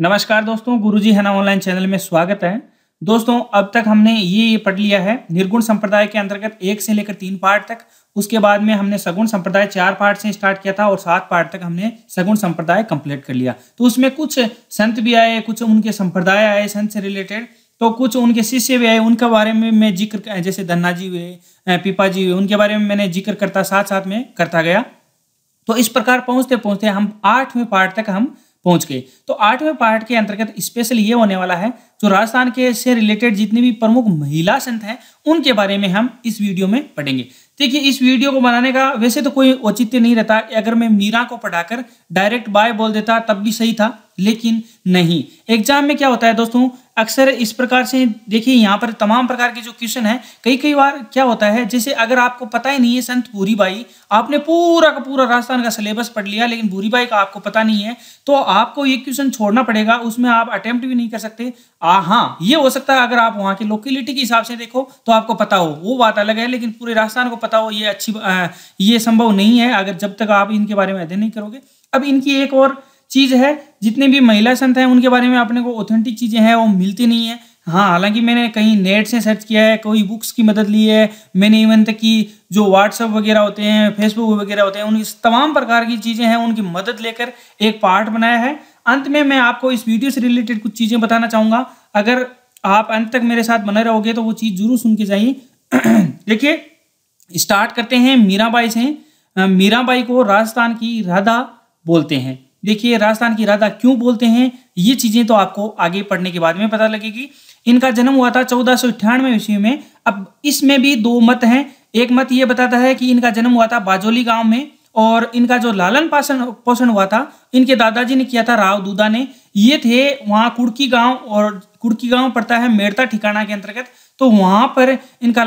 नमस्कार दोस्तों, गुरुजी है ना ऑनलाइन चैनल में स्वागत है। दोस्तों, अब तक हमने ये पढ़ लिया है निर्गुण संप्रदाय के अंतर्गत 1 से लेकर 3 पार्ट तक। उसके बाद में हमने सगुण संप्रदाय 4 पार्ट से स्टार्ट किया था और 7 पार्ट तक हमने सगुण संप्रदाय कंप्लीट कर लिया। तो उसमें कुछ संत भी आए, कुछ उनके संप्रदाय आए संत से रिलेटेड, तो कुछ उनके शिष्य भी आए, उनके बारे में मैं जिक्र, जैसे धन्ना जी हुए, पीपा जी हुए, उनके बारे में मैंने जिक्र करता साथ साथ में करता गया। तो इस प्रकार पहुंचते पहुंचते हम 8वें पार्ट तक हम पहुंच गए। तो 8वें पार्ट के अंतर्गत स्पेशल ये होने वाला है, जो राजस्थान के से रिलेटेड जितने भी प्रमुख महिला संत हैं उनके बारे में हम इस वीडियो में पढ़ेंगे। देखिए, इस वीडियो को बनाने का वैसे तो कोई औचित्य नहीं रहता। अगर मैं मीरा को पढ़ाकर डायरेक्ट बाय बोल देता तब भी सही था, लेकिन नहीं। एग्जाम में क्या होता है दोस्तों, अक्सर इस प्रकार से देखिए, यहाँ पर तमाम प्रकार के जो क्वेश्चन है, कई बार क्या होता है, जैसे अगर आपको पता ही नहीं है संत भूरी बाई, आपने पूरा का पूरा राजस्थान का सिलेबस पढ़ लिया लेकिन भूरी बाई का आपको पता नहीं है, तो आपको ये क्वेश्चन छोड़ना पड़ेगा। उसमें आप अटेम्प्ट भी नहीं कर सकते। हाँ, ये हो सकता है अगर आप वहाँ की लोकेलिटी के हिसाब से देखो तो आपको पता हो, वो बात अलग है, लेकिन पूरे राजस्थान को पता हो ये संभव नहीं है अगर जब तक आप इनके बारे में अध्ययन नहीं करोगे। अब इनकी एक और चीज है, जितने भी महिला संत हैं उनके बारे में अपने को ऑथेंटिक चीजें हैं वो मिलती नहीं है। हाँ, हालांकि मैंने कहीं नेट से सर्च किया है, कोई बुक्स की मदद ली है मैंने, इवन तक कि जो व्हाट्सएप वगैरह होते हैं, फेसबुक वगैरह होते हैं, उनकी तमाम प्रकार की चीजें हैं, उनकी मदद लेकर एक पार्ट बनाया है। अंत में मैं आपको इस वीडियो से रिलेटेड कुछ चीजें बताना चाहूंगा। अगर आप अंत तक मेरे साथ बने रहोगे तो वो चीज जरूर सुन के जाइए। देखिए, स्टार्ट करते हैं मीराबाई से। मीराबाई को राजस्थान की राधा बोलते हैं। देखिए, राजस्थान की राधा क्यों बोलते हैं, ये चीजें तो आपको आगे पढ़ने के बाद में पता लगेगी। इनका जन्म हुआ था 1498 ईस्वी में। अब इसमें भी 2 मत हैं। एक मत ये बताता है कि इनका जन्म हुआ था बाजोली गांव में, और इनका जो लालन पोषण हुआ था इनके दादाजी ने किया था, राव दूदा ने। ये थे वहाँ कुड़की गांव, और कुड़की गांव पड़ता है मेड़ता ठिकाना के अंतर्गत। तो वहां पर इनका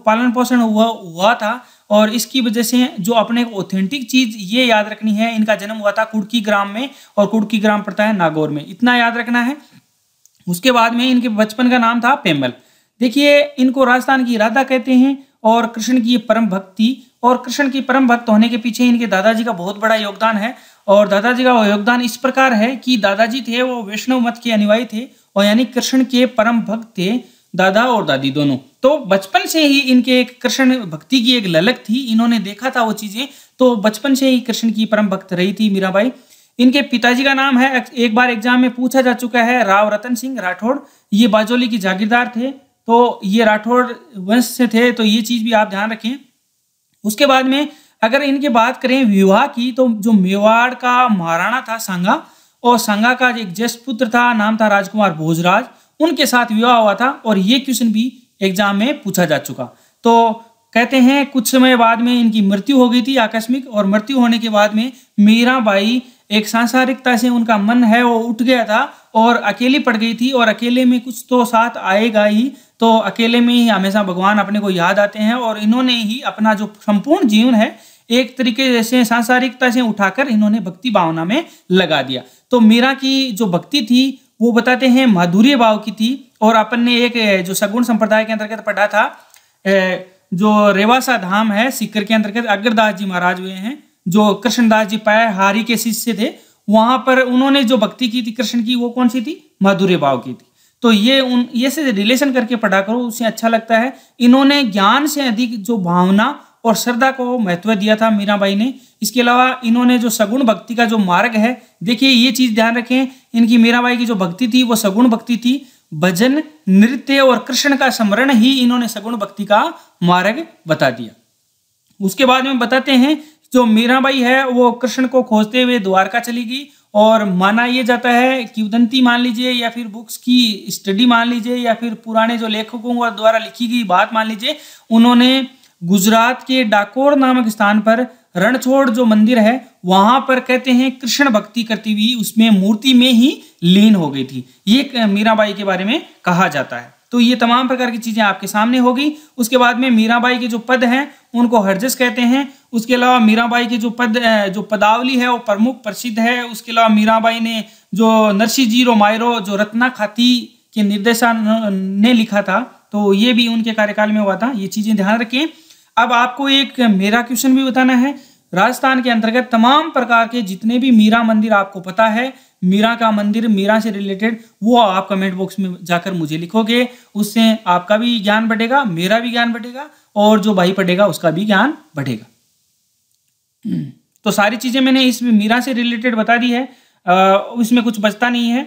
पालन पोषण हुआ था, और इसकी वजह से जो अपने ऑथेंटिक चीज ये याद रखनी है, इनका जन्म हुआ था कुड़की ग्राम में, और कुड़की ग्राम पड़ता है नागौर में, इतना याद रखना है। उसके बाद में इनके बचपन का नाम था पेमल। देखिए, इनको राजस्थान की राधा कहते हैं, और कृष्ण की परम भक्ति, और कृष्ण की परम भक्त होने के पीछे इनके दादाजी का बहुत बड़ा योगदान है। और दादाजी का वो योगदान इस प्रकार है कि दादाजी थे वो वैष्णव मत के अनुयायी थे, और यानी कृष्ण के परम भक्त थे दादा और दादी दोनों। तो बचपन से ही इनके कृष्ण भक्ति की एक ललक थी, इन्होंने देखा था वो चीजें, तो बचपन से ही कृष्ण की परम भक्त रही थी मीराबाई। इनके पिताजी का नाम है, एक बार एग्जाम में पूछा जा चुका है, राव रतन सिंह राठौड़। ये बाजोली की जागीरदार थे, तो ये राठौड़ वंश से थे, तो ये चीज भी आप ध्यान रखें। उसके बाद में अगर इनकी बात करें विवाह की, तो जो मेवाड़ का महाराणा था सांगा, और सांगा का एक ज्येष्ठ पुत्र था, नाम था राजकुमार भोजराज, उनके साथ विवाह हुआ था, और ये क्वेश्चन भी एग्जाम में पूछा जा चुका। तो कहते हैं कुछ समय बाद में इनकी मृत्यु हो गई थी आकस्मिक, और मृत्यु होने के बाद में मीराबाई एक सांसारिकता से उनका मन है वो उठ गया था, और अकेली पड़ गई थी। और अकेले में कुछ तो साथ आएगा ही, तो अकेले में ही हमेशा भगवान अपने को याद आते हैं, और इन्होंने ही अपना जो संपूर्ण जीवन है एक तरीके से सांसारिकता से उठाकर इन्होंने भक्ति भावना में लगा दिया। तो मीरा की जो भक्ति थी वो बताते हैं माधुर्य भाव की थी। और अपन ने एक जो सगुण संप्रदाय के अंतर्गत पढ़ा था, जो रेवासा धाम है सीकर के अंतर्गत, अग्रदास जी महाराज हुए हैं, जो कृष्णदास जी पायहारी के शिष्य थे, वहां पर उन्होंने जो भक्ति की थी कृष्ण की, वो कौन सी थी, माधुर्य भाव की थी। तो ये से रिलेशन करके पढ़ा करो, उससे अच्छा लगता है। इन्होंने ज्ञान से अधिक जो भावना और श्रद्धा को महत्व दिया था मीराबाई ने। इसके अलावा इन्होंने जो सगुण भक्ति का जो मार्ग है, देखिए ये चीज ध्यान रखें, इनकी मीराबाई की जो भक्ति थी वो सगुण भक्ति थी। भजन, नृत्य और कृष्ण का स्मरण ही इन्होंने सगुण भक्ति का मार्ग बता दिया। उसके बाद में बताते हैं, जो मीराबाई है वो कृष्ण को खोजते हुए द्वारका चली गई, और माना यह जाता है कि उदंती मान लीजिए, या फिर बुक्स की स्टडी मान लीजिए, या फिर पुराने जो लेखकों द्वारा लिखी गई बात मान लीजिए, उन्होंने गुजरात के डाकोर नामक स्थान पर रणछोड़ जो मंदिर है वहां पर कहते हैं कृष्ण भक्ति करती हुई उसमें मूर्ति में ही लीन हो गई थी, ये मीराबाई के बारे में कहा जाता है। तो ये तमाम प्रकार की चीजें आपके सामने होगी। उसके बाद में मीराबाई के जो पद हैं उनको हरजस कहते हैं। उसके अलावा मीराबाई के जो पदावली है वो प्रमुख प्रसिद्ध है। उसके अलावा मीराबाई ने जो नरसी जी मायरो जो रत्ना खाती के निर्देशन ने लिखा था, तो ये भी उनके कार्यकाल में हुआ था। ये चीजें ध्यान रखें। अब आपको एक मेरा क्वेश्चन भी बताना है। राजस्थान के अंतर्गत तमाम प्रकार के जितने भी मीरा मंदिर आपको पता है, मीरा का मंदिर, मीरा से रिलेटेड, वो आप कमेंट बॉक्स में जाकर मुझे लिखोगे। उससे आपका भी ज्ञान बढ़ेगा, मेरा भी ज्ञान बढ़ेगा और जो भाई पढ़ेगा उसका भी ज्ञान बढ़ेगा। तो सारी चीजें मैंने इस मीरा से रिलेटेड बता दी है, उसमें कुछ बचता नहीं है।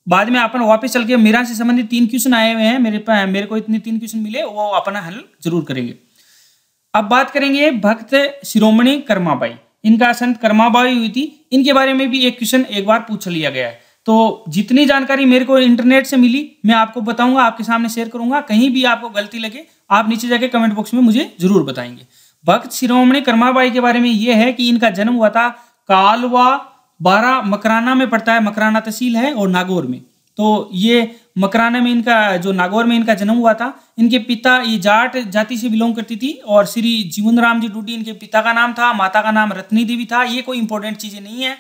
बाद में अपन वापस चल के मीरा से संबंधित 3 क्वेश्चन आए हुए हैं मेरे को इतने 3 क्वेश्चन मिले, वो अपना हल जरूर करेंगे। अब बात करेंगे भक्त शिरोमणि कर्माबाई। इनका संत कर्माबाई हुई थी, इनके बारे में भी एक क्वेश्चन एक बार पूछ लिया गया है। तो जितनी जानकारी मेरे को इंटरनेट से मिली मैं आपको बताऊंगा, आपके सामने शेयर करूंगा। कहीं भी आपको गलती लगे आप नीचे जाके कमेंट बॉक्स में मुझे जरूर बताएंगे। भक्त शिरोमणि कर्माबाई के बारे में यह है कि इनका जन्म हुआ था कालवा 12 मकराना में पड़ता है, मकराना तहसील है और नागौर में। तो ये मकराना में इनका जो नागौर में इनका जन्म हुआ था। इनके पिता ये जाट जाति से बिलोंग करती थी और श्री जीवन राम जी डूडी इनके पिता का नाम था, माता का नाम रत्नी देवी था। ये कोई इंपॉर्टेंट चीजें नहीं है।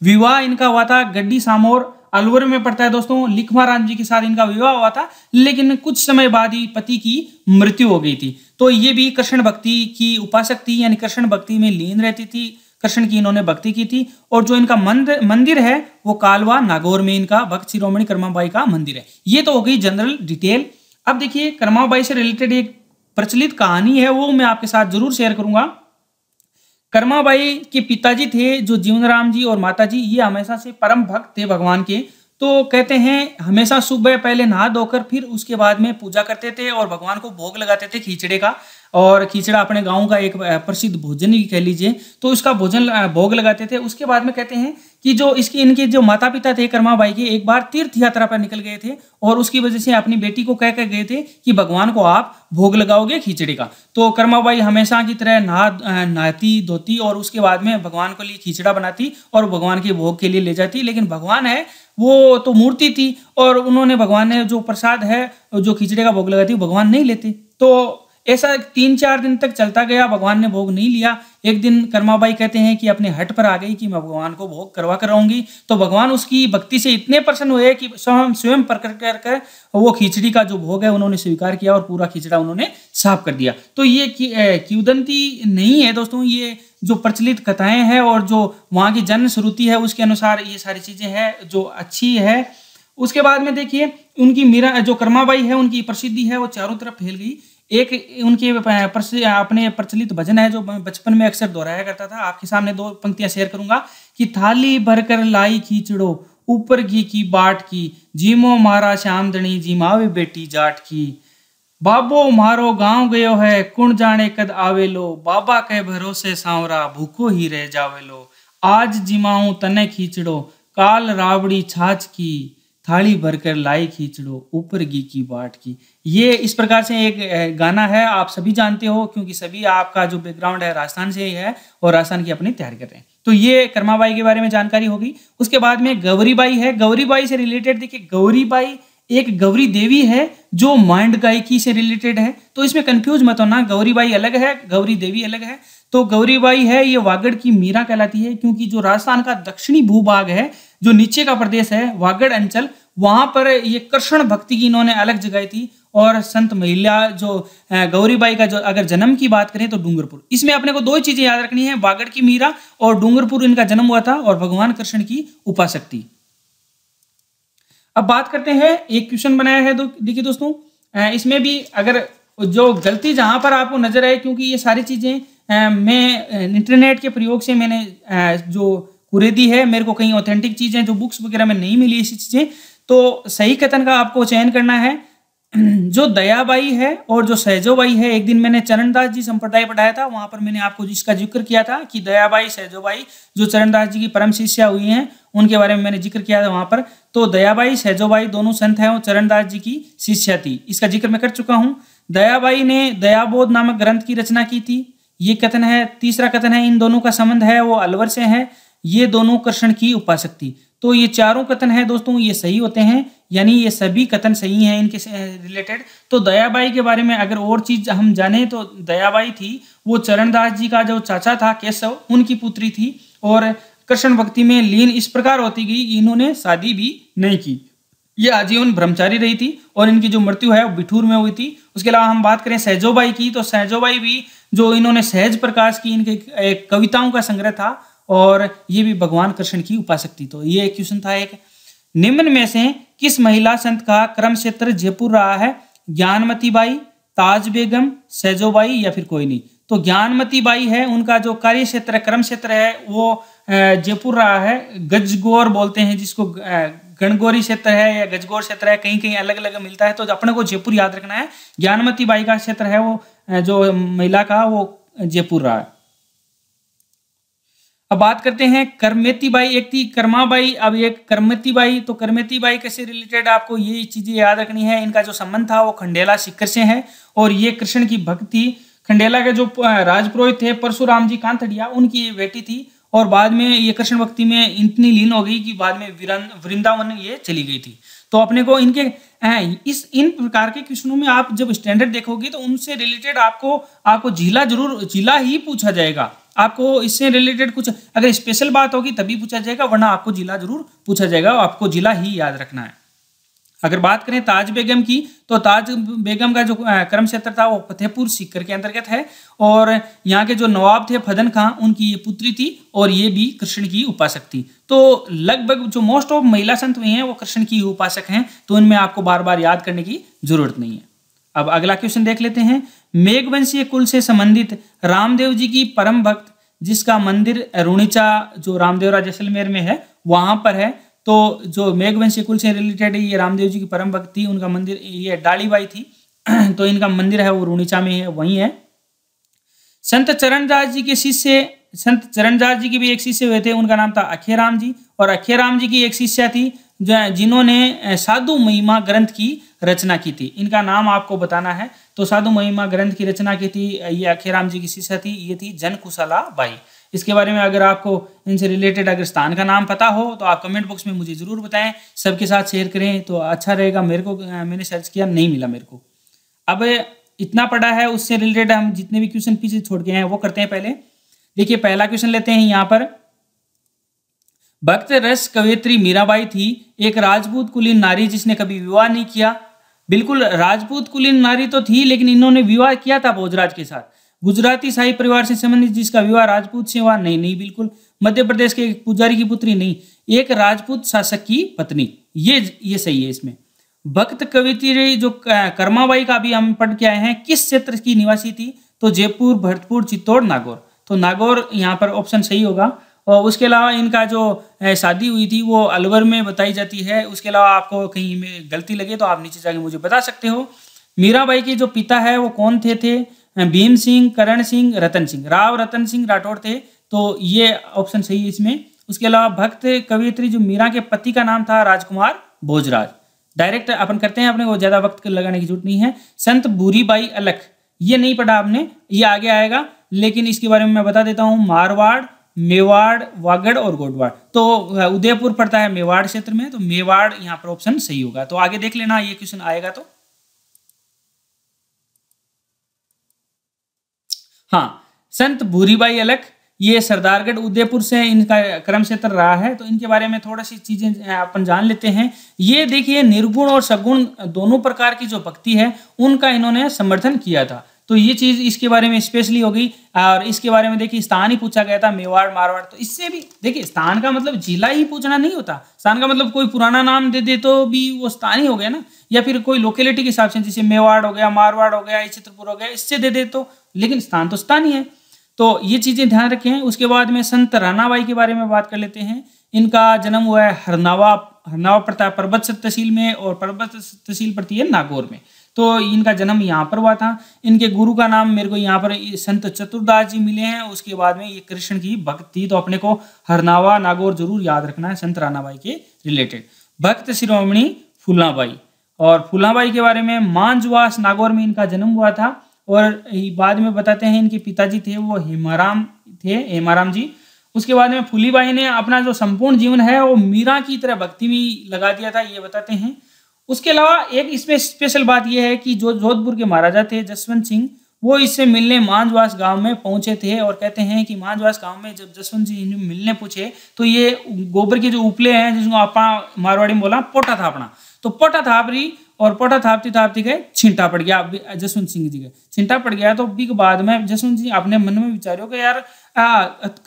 विवाह इनका हुआ था गड्डी सामोर अलवर में पड़ता है दोस्तों, लिखमा राम जी के साथ इनका विवाह हुआ था, लेकिन कुछ समय बाद ही पति की मृत्यु हो गई थी। तो ये भी कृष्ण भक्ति की उपासक थी, यानी कृष्ण भक्ति में लीन रहती थी, कृष्ण की इन्होंने भक्ति की थी। और जो इनका मंदिर है वो कालवा नागौर में इनका भक्त शिरोमणि कर्माबाई का मंदिर है। ये तो हो गई जनरल डिटेल। अब देखिए कर्माबाई से रिलेटेड एक प्रचलित कहानी है, वो मैं आपके साथ जरूर शेयर करूंगा। कर्माबाई के पिताजी थे जो जीवन राम जी और माता जी, ये हमेशा से परम भक्त थे भगवान के। तो कहते हैं हमेशा सुबह पहले नहा धोकर फिर उसके बाद में पूजा करते थे और भगवान को भोग लगाते थे खिचड़े का। और खिचड़ा अपने गांव का एक प्रसिद्ध भोजन ही कह लीजिए, तो उसका भोजन भोग लगाते थे। उसके बाद में कहते हैं कि जो इनके जो माता पिता थे कर्माबाई के, एक बार तीर्थ यात्रा पर निकल गए थे और उसकी वजह से अपनी बेटी को कह कर गए थे कि भगवान को आप भोग लगाओगे खिचड़ी का। तो कर्माबाई हमेशा की तरह नहाती धोती और उसके बाद में भगवान को लिए खिचड़ा बनाती और भगवान के भोग के लिए ले जाती। लेकिन भगवान है वो तो मूर्ति थी और उन्होंने भगवान ने जो प्रसाद है जो खिचड़े का भोग लगाती भगवान नहीं लेते। तो ऐसा 3-4 दिन तक चलता गया, भगवान ने भोग नहीं लिया। एक दिन कर्माबाई कहते हैं कि अपने हट पर आ गई कि मैं भगवान को भोग करवा कर रहूंगी। तो भगवान उसकी भक्ति से इतने प्रसन्न हुए कि स्वयं प्रकट कर वो खिचड़ी का जो भोग है उन्होंने स्वीकार किया और पूरा खिचड़ा उन्होंने साफ कर दिया। तो ये किंवदंती नहीं है दोस्तों, ये जो प्रचलित कथाएं हैं और जो वहाँ की जन श्रुति है उसके अनुसार ये सारी चीजें हैं जो अच्छी है। उसके बाद में देखिए उनकी मीरा जो कर्माबाई है उनकी प्रसिद्धि है वो चारों तरफ फैल गई। एक उनके अपने प्रचलित भजन है जो मैं बचपन में अक्सर दोहराया करता था, आपके सामने 2 पंक्तियां शेयर करूंगा कि थाली भरकर लाई खींचड़ो ऊपर घी की बाट की, जीमो मारा श्यामदणी जीमावे बेटी जाट की, बाबो मारो गांव गयो है कुण जाने कद आवेलो, बाबा के भरोसे सांवरा भूखो ही रह जावेलो, आज जिमाऊं तने खींचड़ो काल रावड़ी छाछ की, थाली भरकर लाई खींचड़ो ऊपर घी की बाट की। ये इस प्रकार से एक गाना है, आप सभी जानते हो क्योंकि सभी आपका जो बैकग्राउंड है राजस्थान से ही है और राजस्थान की अपनी तैयारी कर रहे हैं। तो ये कर्माबाई के बारे में जानकारी होगी। उसके बाद में गौरीबाई है। गौरीबाई से रिलेटेड देखिए, गौरीबाई एक गौरी देवी है जो मांड गायकी से रिलेटेड है, तो इसमें कंफ्यूज मत होना, गौरीबाई अलग है, गौरी देवी अलग है। तो गौरीबाई है ये वागड़ की मीरा कहलाती है, क्योंकि जो राजस्थान का दक्षिणी भूभाग है, जो नीचे का प्रदेश है वागड़ अंचल, वहां पर ये कृष्ण भक्ति की इन्होंने अलग जगाई थी। और संत महिला जो गौरीबाई का जो अगर जन्म की बात करें तो डूंगरपुर। इसमें अपने को 2 चीजें याद रखनी है, वागड़ की मीरा और डूंगरपुर इनका जन्म हुआ था और भगवान कृष्ण की उपासक थी। अब बात करते हैं, एक क्वेश्चन बनाया है देखिए दोस्तों, इसमें भी अगर जो गलती जहां पर आपको नजर आए, क्योंकि ये सारी चीजें मैं इंटरनेट के प्रयोग से मैंने जो कुरेदी है, मेरे को कहीं ऑथेंटिक चीजें जो बुक्स वगैरह में नहीं मिली ऐसी चीजें, तो सही कथन का आपको चयन करना है। जो दयाबाई है और जो सहजोबाई है, एक दिन मैंने चरणदास जी संप्रदाय पढ़ाया था, वहां पर मैंने आपको इसका जिक्र किया था कि दयाबाई सहजोबाई जो चरणदास जी की परम शिष्या हुई हैं उनके बारे में मैंने जिक्र किया था वहां पर। तो दयाबाई सहजोबाई दोनों संत हैं, वो चरणदास जी की शिष्या थी, इसका जिक्र मैं कर चुका हूँ। दयाबाई ने दयाबोध नामक ग्रंथ की रचना की थी, ये कथन है। तीसरा कथन है इन दोनों का संबंध है वो अलवर से है, ये दोनों कृष्ण की उपासक थी। तो ये चारों कथन है दोस्तों, ये सही होते हैं, यानी ये सभी कथन सही हैं इनके रिलेटेड। तो दयाबाई के बारे में अगर और चीज हम जाने तो दयाबाई थी वो चरणदास जी का जो चाचा था केशव, उनकी पुत्री थी और कृष्ण भक्ति में लीन इस प्रकार होती गई, इन्होंने शादी भी नहीं की, ये आजीवन ब्रह्मचारी रही थी और इनकी जो मृत्यु है वो बिठूर में हुई थी। उसके अलावा हम बात करें सहजोबाई की, तो सहजोबाई भी जो इन्होंने सहज प्रकाश की इनके एक कविताओं का संग्रह था, और ये भी भगवान कृष्ण की उपासक थी। तो ये क्वेश्चन था एक, निम्न में से किस महिला संत का कर्म क्षेत्र जयपुर रहा है? ज्ञानमती बाई, ताज बेगम, सैजोबाई या फिर कोई नहीं। तो ज्ञानमती बाई है, उनका जो कार्य क्षेत्र कर्म क्षेत्र है वो जयपुर रहा है। गजगौर बोलते हैं जिसको, गणगौरी क्षेत्र है या गजगौर क्षेत्र है, कहीं कहीं अलग अलग मिलता है, तो अपने को जयपुर याद रखना है। ज्ञानमती बाई का क्षेत्र है वो जो महिला का वो जयपुर रहा है। अब बात करते हैं करमेती बाई, एक थी कर्माबाई, अब एक करमेती बाई। तो करमेती बाई कैसे रिलेटेड आपको ये चीजें याद रखनी है। इनका जो संबंध था वो खंडेला सीकर से है, और ये कृष्ण की भक्त थी। खंडेला के जो राजपुरोहित थे परशुराम जी कांतड़िया, उनकी बेटी थी, और बाद में ये कृष्ण भक्ति में इतनी लीन हो गई कि बाद में वृंदावन ये चली गई थी। तो अपने को इनके इन प्रकार के क्वेश्चनों में आप जब स्टैंडर्ड देखोगे तो उनसे रिलेटेड आपको जिला ही पूछा जाएगा। आपको इससे रिलेटेड कुछ अगर स्पेशल बात होगी तभी पूछा जाएगा, वरना आपको जिला जरूर पूछा जाएगा, आपको जिला ही याद रखना है। अगर बात करें ताज बेगम की, तो ताज बेगम का जो कर्म क्षेत्र था वो फतेहपुर सीकर के अंतर्गत है, और यहाँ के जो नवाब थे फदन खां, उनकी ये पुत्री थी, और ये भी कृष्ण की उपासक थी। तो लगभग जो मोस्ट ऑफ महिला संत हुई हैं वो कृष्ण की उपासक हैं, तो इनमें आपको बार बार याद करने की जरूरत नहीं है। अब अगला क्वेश्चन देख लेते हैं। मेघवंशीय कुल से संबंधित रामदेव जी की परम भक्त जिसका मंदिर रुणिचा, जो रामदेवरा जैसलमेर में है, वहां पर है। तो जो मेघवंशीय कुल से रिलेटेड ये रामदेव जी की परम भक्त थी, उनका मंदिर ये डालीबाई थी, तो इनका मंदिर है वो रुणिचा में है, वहीं है। संत चरणदास जी के शिष्य, संत चरणदास जी की भी एक शिष्य हुए थे, उनका नाम था अखेराम जी, और अखेराम जी की एक शिष्या थी जिन्होंने साधु महिमा ग्रंथ की रचना की थी। इनका नाम आपको बताना है। तो साधु महिमा ग्रंथ की रचना की थी, ये अखेराम जी की शिष्या थी, ये थी जनकुशला बाई। इसके बारे में अगर आपको इनसे रिलेटेड अगर स्थान का नाम पता हो तो आप कमेंट बॉक्स में मुझे जरूर बताएं, सबके साथ शेयर करें तो अच्छा रहेगा। मेरे को मैंने सर्च किया, नहीं मिला मेरे को। अब इतना पढ़ा है, उससे रिलेटेड हम जितने भी क्वेश्चन पीछे छोड़ गए हैं वो करते हैं। पहले देखिए पहला क्वेश्चन लेते हैं यहाँ पर। भक्त रस कवयित्री मीराबाई थी एक राजपूत कुलीन नारी जिसने कभी विवाह नहीं किया। बिल्कुल राजपूत कुलीन नारी तो थी, लेकिन इन्होंने विवाह किया था भोजराज के साथ। गुजराती शाही परिवार से संबंधित जिसका विवाह राजपूत से हुआ, नहीं बिल्कुल। मध्य प्रदेश के एक पुजारी की पुत्री, नहीं। एक राजपूत शासक की पत्नी, ये सही है इसमें। भक्त कवयित्री जो कर्माबाई का भी हम पढ़ के आए हैं, किस क्षेत्र की निवासी थी? तो जयपुर, भरतपुर, चित्तौड़, नागौर। तो नागौर यहाँ पर ऑप्शन सही होगा। और उसके अलावा इनका जो शादी हुई थी वो अलवर में बताई जाती है। उसके अलावा आपको कहीं में गलती लगे तो आप नीचे जाके मुझे बता सकते हो। मीराबाई के जो पिता है वो कौन थे? भीम सिंह, करण सिंह, रतन सिंह। राव रतन सिंह राठौड़ थे, तो ये ऑप्शन सही है इसमें। उसके अलावा भक्त कवयित्री जो मीरा के पति का नाम था राजकुमार भोजराज। डायरेक्ट अपन करते हैं, अपने को ज्यादा वक्त लगाने की जरूरत नहीं है। संत भूरीबाई अलख, ये नहीं पढ़ा आपने, ये आगे आएगा, लेकिन इसके बारे में मैं बता देता हूँ। मारवाड़, मेवाड़, वागड़ और गोडवाड़। तो उदयपुर पड़ता है मेवाड़ क्षेत्र में, तो मेवाड़ यहाँ पर ऑप्शन सही होगा। तो आगे देख लेना, ये क्वेश्चन आएगा तो। हाँ, संत भूरीबाई अलख, ये सरदारगढ़ उदयपुर से इनका कर्म क्षेत्र रहा है। तो इनके बारे में थोड़ा सी चीजें अपन जान लेते हैं। ये देखिए निर्गुण और सगुण दोनों प्रकार की जो भक्ति है उनका इन्होंने समर्थन किया था। तो ये चीज इसके बारे में स्पेशली हो गई। और इसके बारे में देखिए स्थान ही पूछा गया था, मेवाड़, मारवाड़। तो इससे भी देखिए स्थान का मतलब जिला ही पूछना नहीं होता। स्थान का मतलब कोई पुराना नाम दे दे तो भी वो स्थान ही हो गया ना, या फिर कोई लोकेलिटी के हिसाब से, जैसे मेवाड़ हो गया, मारवाड़ हो गया, चित्रपुर हो गया, इससे दे दे तो, लेकिन स्थान तो स्थान ही है। तो ये चीजें ध्यान रखें। उसके बाद में संत रानाबाई के बारे में बात कर लेते हैं। इनका जन्म हुआ है हरनावा पड़ता है पर्वत तहसील में, और पर्वत तहसील पड़ती है नागौर में। तो इनका जन्म यहाँ पर हुआ था। इनके गुरु का नाम मेरे को यहाँ पर संत चतुरदास जी मिले हैं। उसके बाद में ये कृष्ण की भक्त थी, तो अपने को हरनावा नागौर जरूर याद रखना है संत रानाबाई के रिलेटेड। भक्त शिरोमणि फूलाबाई, और फूलाबाई के बारे में मांझवास नागौर में इनका जन्म हुआ था। और बाद में बताते हैं इनके पिताजी थे वो हेमाराम जी। उसके बाद में फूलीबाई ने अपना जो संपूर्ण जीवन है वो मीरा की तरह भक्ति में लगा दिया था, ये बताते हैं। उसके अलावा एक इसमें स्पेशल बात यह है कि जो जोधपुर के महाराजा थे जसवंत सिंह, वो इससे मिलने मांझवास गांव में पहुंचे थे। और कहते हैं कि मांझवास गांव में जब जसवंत सिंह मिलने पूछे तो ये गोबर के जो उपले हैं, जिसको अपना मारवाड़ी में बोला पोटा था अपना, तो पोटा था अपनी, और पोटा थापती थापती गए छिंटा पड़ गया जसवंत सिंह जी के छिंटा पड़ गया। तो भी बाद में जसवंत सिंह अपने मन में विचारो कि यार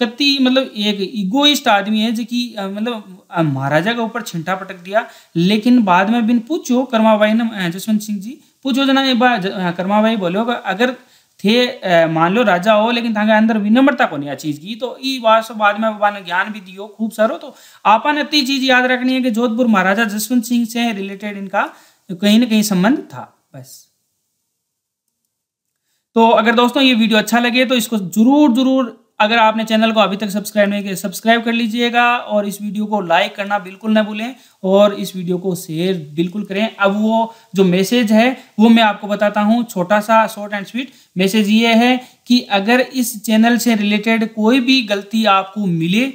कति मतलब एक इगोइस्ट आदमी है जो कि मतलब महाराजा के ऊपर छिंटा पटक दिया। लेकिन बाद में बिन पूछो कर्माबाई ने जसवंत सिंह जी पूछो जना एक बार कर्माबाई बोलो अगर थे मान लो राजा हो लेकिन थाके अंदर विनम्रता को नहीं आ चीज की। तो ई बात बाद में बाबा ने ज्ञान भी दियो खूब सारो। तो आपने इतनी चीज याद रखनी है कि जोधपुर महाराजा जसवंत सिंह से रिलेटेड इनका कहीं ना कहीं संबंध था बस। तो अगर दोस्तों ये वीडियो अच्छा लगे तो इसको जरूर अगर आपने चैनल को अभी तक सब्सक्राइब नहीं किया सब्सक्राइब कर लीजिएगा और इस वीडियो को लाइक करना बिल्कुल ना भूलें और इस वीडियो को शेयर बिल्कुल करें। अब वो जो मैसेज है वो मैं आपको बताता हूँ, छोटा सा शॉर्ट एंड स्वीट मैसेज ये है कि अगर इस चैनल से रिलेटेड कोई भी गलती आपको मिले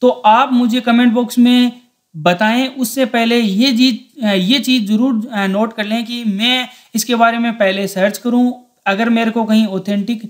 तो आप मुझे कमेंट बॉक्स में बताएं। उससे पहले ये चीज़ जरूर नोट कर लें कि मैं इसके बारे में पहले सर्च करूं। अगर मेरे को कहीं ऑथेंटिक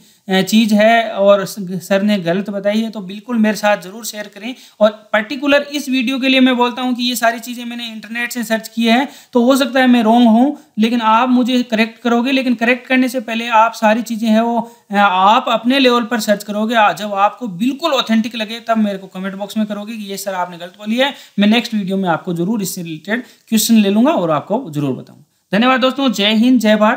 चीज़ है और सर ने गलत बताई है तो बिल्कुल मेरे साथ ज़रूर शेयर करें। और पर्टिकुलर इस वीडियो के लिए मैं बोलता हूं कि ये सारी चीज़ें मैंने इंटरनेट से सर्च की है तो हो सकता है मैं रॉन्ग हूं लेकिन आप मुझे करेक्ट करोगे। लेकिन करेक्ट करने से पहले आप सारी चीज़ें हैं वो आप अपने लेवल पर सर्च करोगे। जब आपको बिल्कुल ऑथेंटिक लगे तब मेरे को कमेंट बॉक्स में करोगे कि ये सर आपने गलत बोली है। मैं नेक्स्ट वीडियो में आपको जरूर इससे रिलेटेड क्वेश्चन ले लूँगा और आपको जरूर बताऊँगा। धन्यवाद दोस्तों, जय हिंद जय भारत।